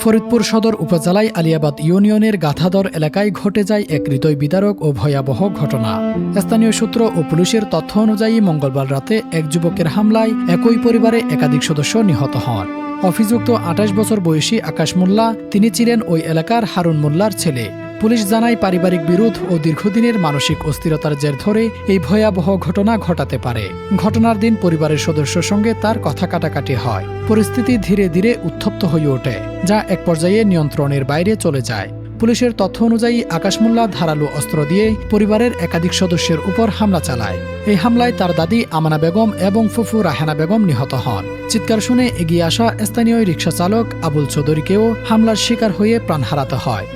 ফরিদপুর সদর উপজেলায় আলিয়াবাদ ইউনিয়নের গাথাদর এলাকায় ঘটে যায় এক হৃদয় বিদারক ও ভয়াবহ ঘটনা। স্থানীয় সূত্র ও পুলিশের তথ্য অনুযায়ী মঙ্গলবার রাতে এক যুবকের হামলায় একই পরিবারে একাধিক সদস্য নিহত হন। অভিযুক্ত ২৮ বছর বয়সী আকাশ মোল্লা, তিনি ছিলেন ওই এলাকার হারুন মোল্লার ছেলে। পুলিশ জানায় পারিবারিক বিরোধ ও দীর্ঘদিনের মানসিক অস্থিরতার জের ধরে এই ভয়াবহ ঘটনা ঘটাতে পারে। ঘটনার দিন পরিবারের সদস্যের সঙ্গে তার কথা কাটাকাটি হয়। পরিস্থিতি ধীরে ধীরে উত্তপ্ত হয়ে ওঠে, যা এক পর্যায়ে নিয়ন্ত্রণের বাইরে চলে যায়। পুলিশের তথ্য অনুযায়ী আকাশ মোল্লা ধারালো অস্ত্র দিয়ে পরিবারের একাধিক সদস্যের উপর হামলা চালায়। এই হামলায় তার দাদি আমানা বেগম এবং ফুফু রাহেনা বেগম নিহত হন। চিৎকার শুনে এগিয়ে আসা স্থানীয় রিকশা চালক আবুল চৌধুরীকেও হামলার শিকার হয়ে প্রাণ হারাতে হয়।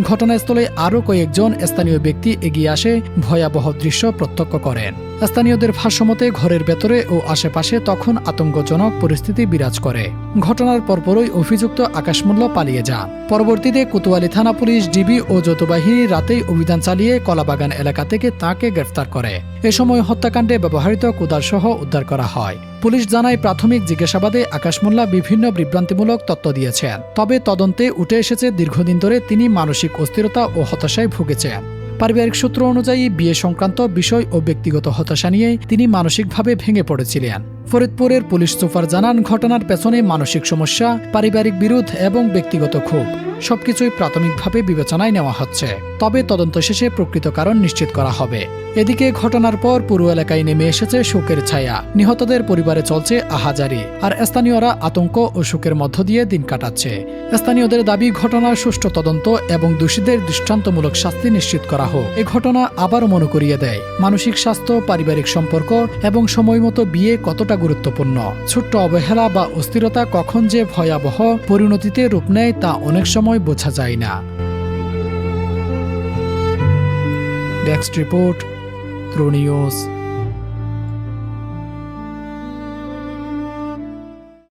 ঘটনাস্থলে আরও কয়েকজন স্থানীয় ব্যক্তি এগিয়ে আসে ভয়াবহ দৃশ্য প্রত্যক্ষ করেন। স্থানীয়দের ভাষ্যমতে ঘরের ভেতরে ও আশেপাশে তখন আতঙ্কজনক পরিস্থিতি বিরাজ করে। ঘটনার পরপরই অভিযুক্ত আকাশ মোল্লা পালিয়ে যান। পরবর্তীতে কোতোয়ালি থানা পুলিশ, ডিবি ও যৌথ বাহিনী রাতেই অভিযান চালিয়ে কলাবাগান এলাকা থেকে তাঁকে গ্রেফতার করে। এ সময় হত্যাকাণ্ডে ব্যবহৃত কোদালসহ উদ্ধার করা হয়। পুলিশ জানায়, প্রাথমিক জিজ্ঞাসাবাদে আকাশ মোল্লা বিভিন্ন বিভ্রান্তিমূলক তথ্য দিয়েছেন। তবে তদন্তে উঠে এসেছে দীর্ঘদিন ধরে তিনি মানসিক অস্থিরতা ও হতাশায় ভুগেছেন। পারিবারিক সূত্র অনুযায়ী বিয়ে সংক্রান্ত বিষয় ও ব্যক্তিগত হতাশা নিয়ে তিনি মানসিকভাবে ভেঙে পড়েছিলেন। ফরিদপুরের পুলিশ সুপার জানান, ঘটনার পেছনে মানসিক সমস্যা, পারিবারিক বিরোধ এবং ব্যক্তিগত ক্ষোভ সবকিছুই প্রাথমিকভাবে বিবেচনায় নেওয়া হচ্ছে। তবে তদন্ত শেষে প্রকৃত কারণ নিশ্চিত করা হবে। এদিকে ঘটনার পর পুরো এলাকায় নেমে এসেছে শোকের ছায়া। নিহতদের পরিবারে চলছে আহাজারি, আর স্থানীয়রা আতঙ্ক ও শোকের মধ্য দিয়ে দিন কাটাচ্ছে। স্থানীয়দের দাবি, ঘটনার সুষ্ঠু তদন্ত এবং দোষীদের দৃষ্টান্তমূলক শাস্তি নিশ্চিত করা হোক। এ ঘটনা আবারও মনে করিয়ে দেয় মানসিক স্বাস্থ্য, পারিবারিক সম্পর্ক এবং সময়মতো বিয়ে কতটা গুরুত্বপূর্ণ। ছোট্ট অবহেলা বা অস্থিরতা কখন যে ভয়াবহ পরিণতিতে রূপ নেয় তা অনেক সময় বোঝা যায় না। Desk report, true news.